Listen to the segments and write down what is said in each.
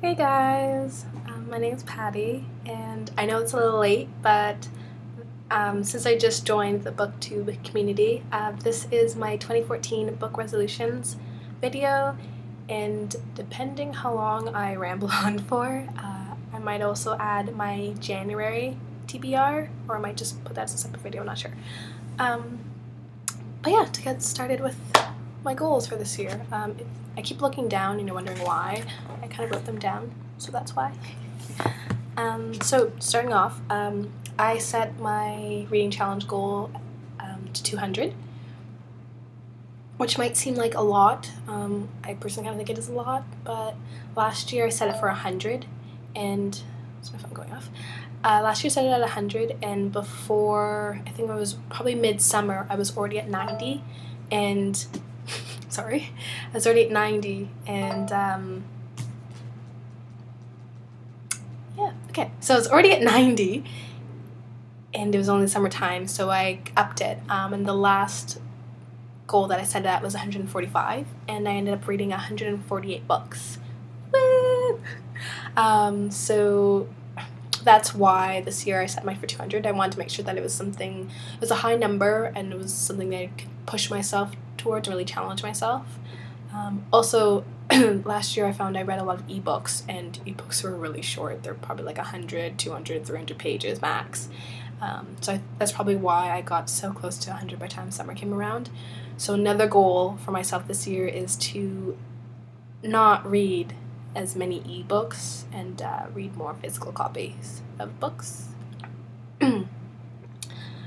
Hey guys, my name's Patty, and I know it's a little late, but since I just joined the BookTube community, this is my 2014 Book Resolutions video, and depending how long I ramble on for, I might also add my January TBR, or I might just put that as a separate video, I'm not sure. But yeah, to get started with my goals for this year, I keep looking down and you're wondering why. I kind of wrote them down, so that's why. So starting off, I set my reading challenge goal to 200, which might seem like a lot. I personally kind of think it is a lot, but last year I set it for 100, and is my phone going off? Last year I set it at 100, and before, I think it was probably midsummer, I was already at 90, and sorry, I was already at 90, and yeah, okay, so I was already at 90, and it was only summertime, so I upped it, and the last goal that I set at was 145, and I ended up reading 148 books. Woo! So that's why this year I set mine for 200. I wanted to make sure that it was a high number, and it was something that I could push myself towards, really challenge myself. Also, last year I found I read a lot of ebooks, and ebooks were really short. They're probably like 100, 200, 300 pages max. So that's probably why I got so close to 100 by the time summer came around. So another goal for myself this year is to not read as many ebooks and read more physical copies of books.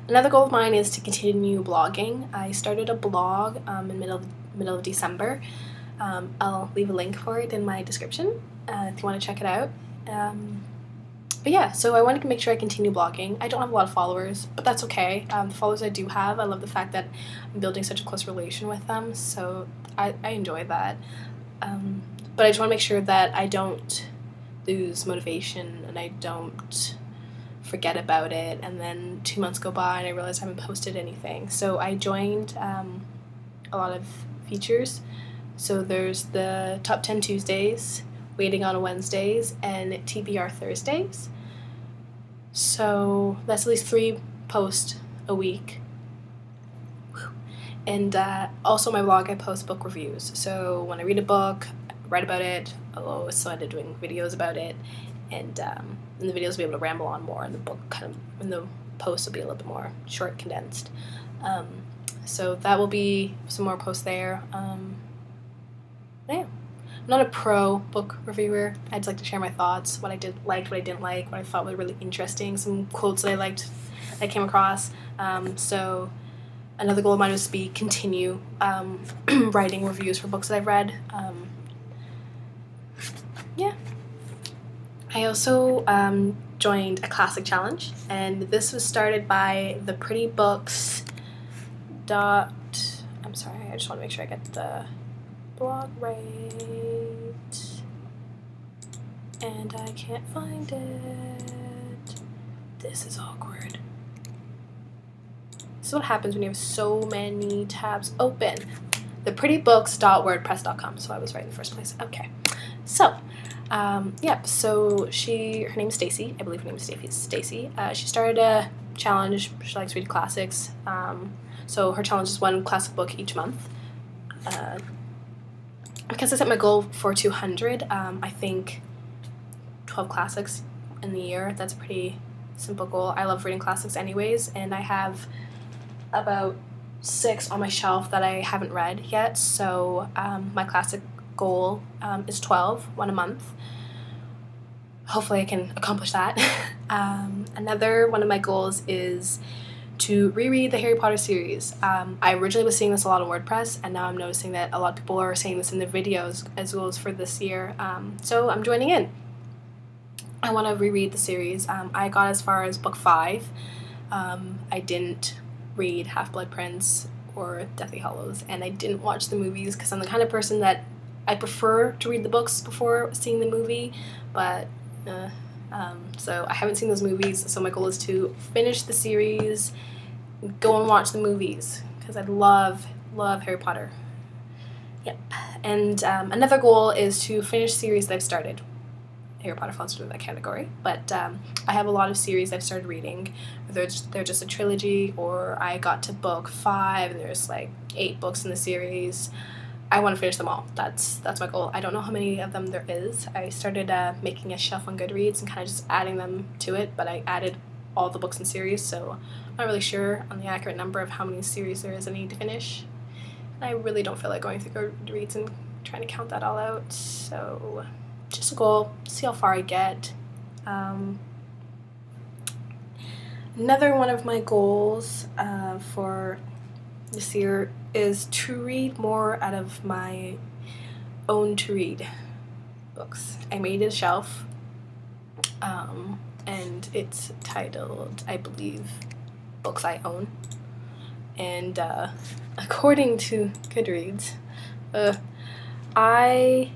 Another goal of mine is to continue blogging. I started a blog in middle of December. I'll leave a link for it in my description if you want to check it out. But yeah, so I wanted to make sure I continue blogging. I don't have a lot of followers, but that's okay. The followers I do have, I love the fact that I'm building such a close relation with them, so I enjoy that. But I just want to make sure that I don't lose motivation and I don't forget about it, and then 2 months go by and I realize I haven't posted anything. So I joined a lot of features. So there's the Top 10 Tuesdays, Waiting on Wednesdays, and TBR Thursdays. So that's at least 3 posts a week. And also my blog, I post book reviews. So when I read a book, I write about it. I'll always start doing videos about it, and the videos will be able to ramble on more, and the book and the posts will be a little bit more short, condensed. So that will be some more posts there. Yeah. I'm not a pro book reviewer. I just like to share my thoughts, what I liked, what I didn't like, what I thought was really interesting, some quotes that I liked, that I came across. So another goal of mine was to continue writing reviews for books that I've read. Yeah. I also joined a classic challenge, and this was started by the Pretty Books I'm sorry, I just want to make sure I get the blog right, and I can't find it. This is awkward. This is what happens when you have so many tabs open. theprettybooks.wordpress.com, so I was right in the first place. Okay, so yeah, so her name is Stacy. I believe her name is Stacy. She started a challenge. She likes reading classics. So her challenge is 1 classic book each month. Because I set my goal for 200, I think 12 classics in the year, that's a pretty simple goal. I love reading classics anyways, and I have about 6 on my shelf that I haven't read yet, so my classic goal is 12, 1 a month. Hopefully I can accomplish that. Another one of my goals is to reread the Harry Potter series. I originally was seeing this a lot on WordPress, and now I'm noticing that a lot of people are saying this in their videos as well as for this year, so I'm joining in. I want to reread the series. I got as far as book 5. I didn't read Half-Blood Prince or Deathly Hallows, and I didn't watch the movies because I'm the kind of person that I prefer to read the books before seeing the movie, but so I haven't seen those movies, so my goal is to finish the series, go and watch the movies, because I love Harry Potter. Yep. And another goal is to finish series that I've started. Harry Potter falls into that category. But I have a lot of series I've started reading. Whether they're just a trilogy, or I got to book 5 and there's like 8 books in the series. I want to finish them all. That's my goal. I don't know how many of them there is. I started making a shelf on Goodreads and kind of just adding them to it, but I added all the books in series, so I'm not really sure on the accurate number of how many series there is I need to finish. And I really don't feel like going through Goodreads and trying to count that all out, so just a goal, see how far I get. Another one of my goals for this year is to read more out of my own to read books. I made a shelf, and it's titled, I believe, Books I Own. And according to Goodreads, I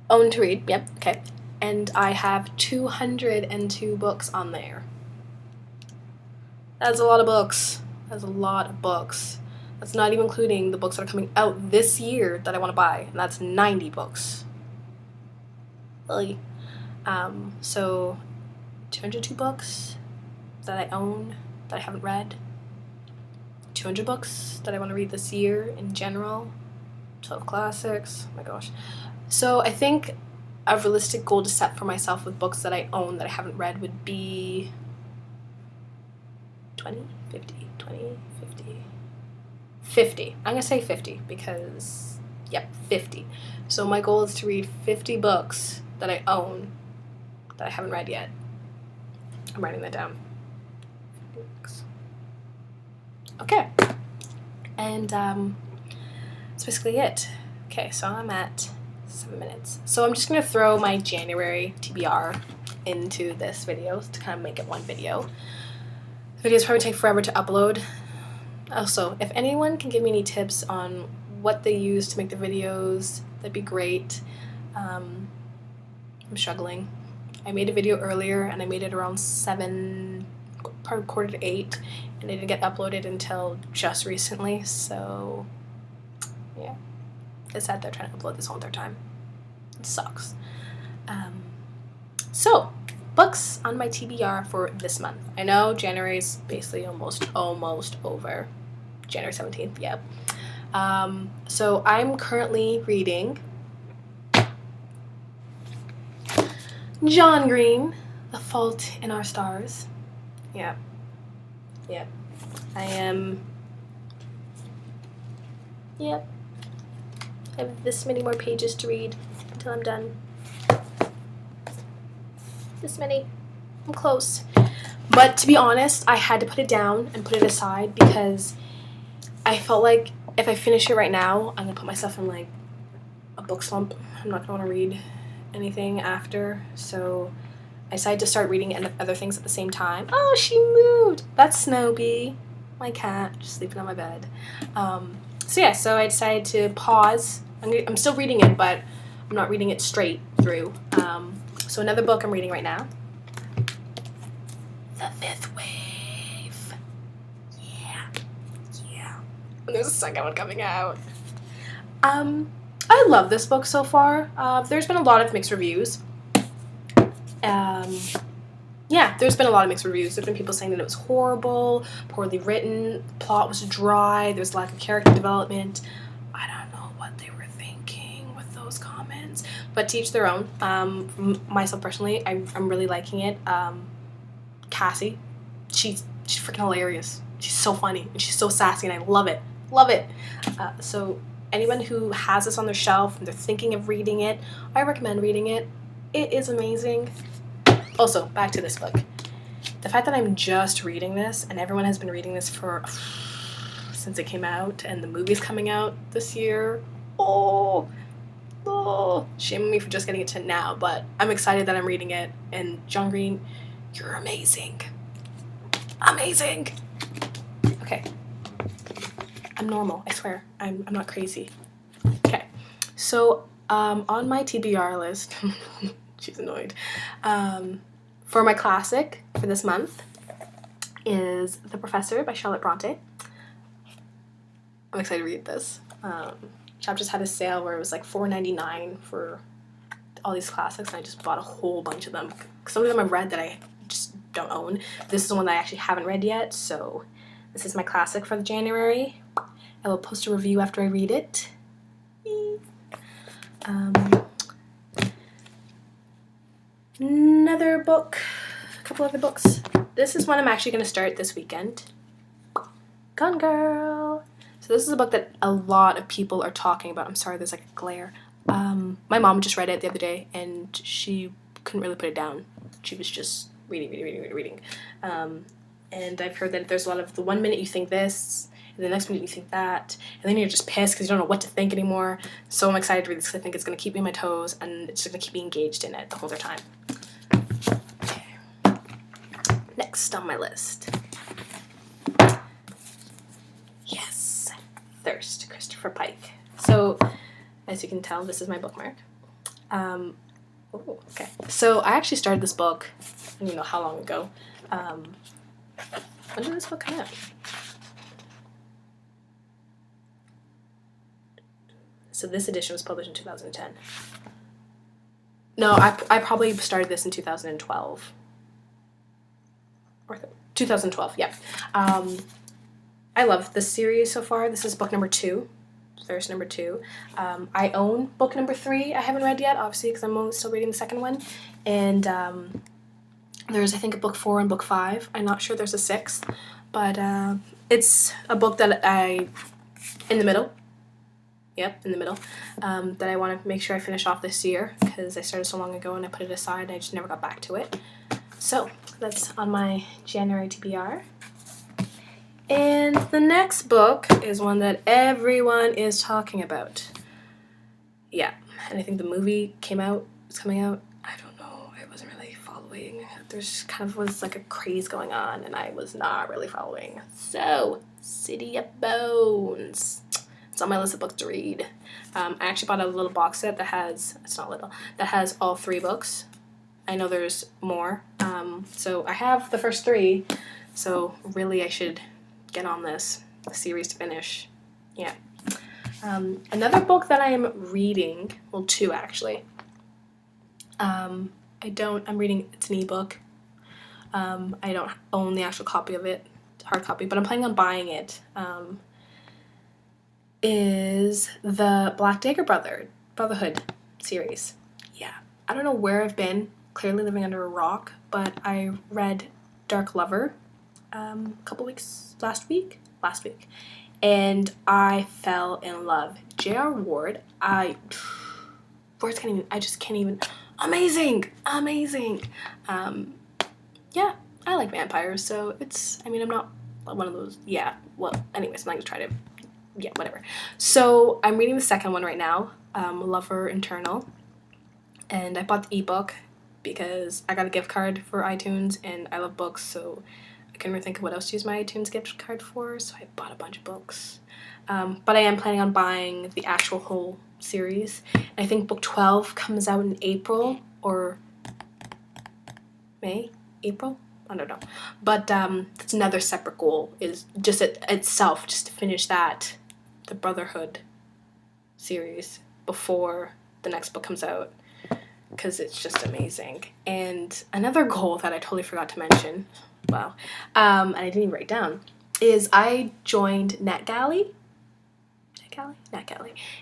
own to read, yep, okay, and I have 202 books on there. That's a lot of books. That's a lot of books. That's not even including the books that are coming out this year that I want to buy, and that's 90 books. Really. So 202 books that I own that I haven't read. 200 books that I want to read this year in general. 12 classics. Oh my gosh. So I think a realistic goal to set for myself with books that I own that I haven't read would be 20, 50, 20, 50. 50. I'm going to say 50 because, yep, 50. So my goal is to read 50 books that I own that I haven't read yet. I'm writing that down. Okay. And that's basically it. Okay, so I'm at 7 minutes. So I'm just going to throw my January TBR into this video to kind of make it one video. The videos probably take forever to upload. Also, if anyone can give me any tips on what they use to make the videos, that'd be great. I'm struggling. I made a video earlier and I made it around 7, probably quarter to 8, and it didn't get uploaded until just recently, so yeah. It's sad they're trying to upload this whole entire time. It sucks. So, books on my TBR for this month. I know January's basically almost over. January 17th, yep. So I'm currently reading John Green, The Fault in Our Stars. Yep. I am, yep. I have this many more pages to read until I'm done. This many. I'm close. But to be honest, I had to put it down and put it aside because I felt like if I finish it right now, I'm going to put myself in like a book slump. I'm not going to want to read anything after. So I decided to start reading other things at the same time. Oh, she moved. That's Snowbee, my cat, just sleeping on my bed. So I decided to pause. I'm still reading it, but I'm not reading it straight through. So another book I'm reading right now, The Fifth Wave. Yeah. And there's a second one coming out. I love this book so far. There's been a lot of mixed reviews. There's been a lot of mixed reviews. There's been people saying that it was horrible, poorly written, plot was dry, there's lack of character development. I don't know what they were thinking with those comments, but to each their own. Myself personally, I'm really liking it. Cassie, she's freaking hilarious. She's so funny and she's so sassy, and I love it. So anyone who has this on their shelf and they're thinking of reading it, I recommend reading it. It is amazing. Also, back to this book. The fact that I'm just reading this and everyone has been reading this since it came out, and the movie's coming out this year. Oh, shame on me for just getting it to now, but I'm excited that I'm reading it. And John Green, you're amazing. Okay. I'm normal, I swear. I'm not crazy. Okay. So, on my TBR list, she's annoyed. For my classic for this month is The Professor by Charlotte Bronte. I'm excited to read this. Chap just had a sale where it was like $4.99 for all these classics, and I just bought a whole bunch of them. Some of them I've read that I just don't own. This is the one that I actually haven't read yet, so this is my classic for the January. I will post a review after I read it. Another book, a couple other books. This is one I'm actually going to start this weekend. Gone Girl. So this is a book that a lot of people are talking about. I'm sorry, there's like a glare. My mom just read it the other day, and she couldn't really put it down. She was just reading. And I've heard that there's a lot of the 1 minute you think this, and the next minute you think that, and then you're just pissed because you don't know what to think anymore. So I'm excited to read this because I think it's going to keep me on my toes, and it's just going to keep me engaged in it the whole time. Okay. Next on my list. Yes. Thirst, Christopher Pike. So, as you can tell, this is my bookmark. Okay. So I actually started this book, you know how long ago. When did this book come out? So this edition was published in 2010. No, I probably started this in 2012. Or 2012, yeah. I love this series so far. This is book number 2. Thirst number 2. I own book number 3. I haven't read yet, obviously, because I'm still reading the second one. And there's, I think, a book 4 and book 5. I'm not sure there's a 6th. But it's a book that in the middle. Yep, in the middle. That I want to make sure I finish off this year, because I started so long ago and I put it aside and I just never got back to it. So, that's on my January TBR. And the next book is one that everyone is talking about. Yeah, and I think the movie is coming out. I don't know, I wasn't really following. There's kind of was like a craze going on, and I was not really following. So, City of Bones. It's on my list of books to read. I actually bought a little box set that has, it's not little, that has all 3 books. I know there's more. So I have the first 3, so really I should get on this series to finish. Yeah. Another book that I'm reading, well, 2 actually. I'm reading, it's an ebook. I don't own the actual copy of it, hard copy, but I'm planning on buying it. Is the Black Dagger Brotherhood series. Yeah. I don't know where I've been, clearly living under a rock, but I read Dark Lover last week, and I fell in love. J.R. Ward, I just can't even, amazing. Yeah, I like vampires, so I'm not one of those, yeah, well, anyways, I'm not gonna try to, yeah, whatever. So I'm reading the second one right now, Lover Eternal, and I bought the ebook because I got a gift card for iTunes, and I love books, so I couldn't really think of what else to use my iTunes gift card for, so I bought a bunch of books. But I am planning on buying the actual whole series. I think book 12 comes out in April or May? April? I don't know. But that's another separate goal, is just itself, just to finish that, the Brotherhood series, before the next book comes out, because it's just amazing. And another goal that I totally forgot to mention, wow, and I didn't even write down, is I joined NetGalley,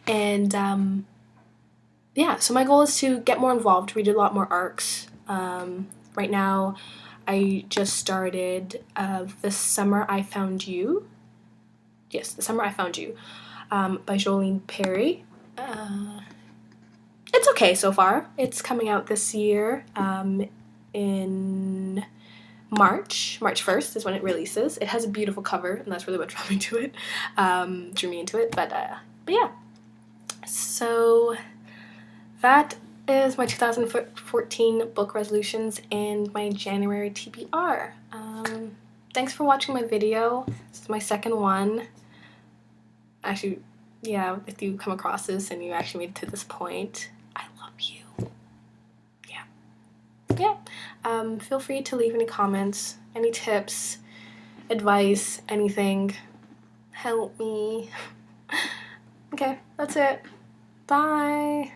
and yeah, so my goal is to get more involved, read a lot more arcs. Right now, I just started The Summer I Found You. Yes, The Summer I Found You, by Jolene Perry. It's okay so far. It's coming out this year in March 1st is when it releases. It has a beautiful cover, and that's really what drew me to it, drew me into it. But yeah. So that is my 2014 book resolutions and my January TBR. Thanks for watching my video. This is my second one. Actually, yeah, if you come across this and you actually made it to this point, I love you. Yeah. Feel free to leave any comments, any tips, advice, anything. Help me. Okay, that's it. Bye.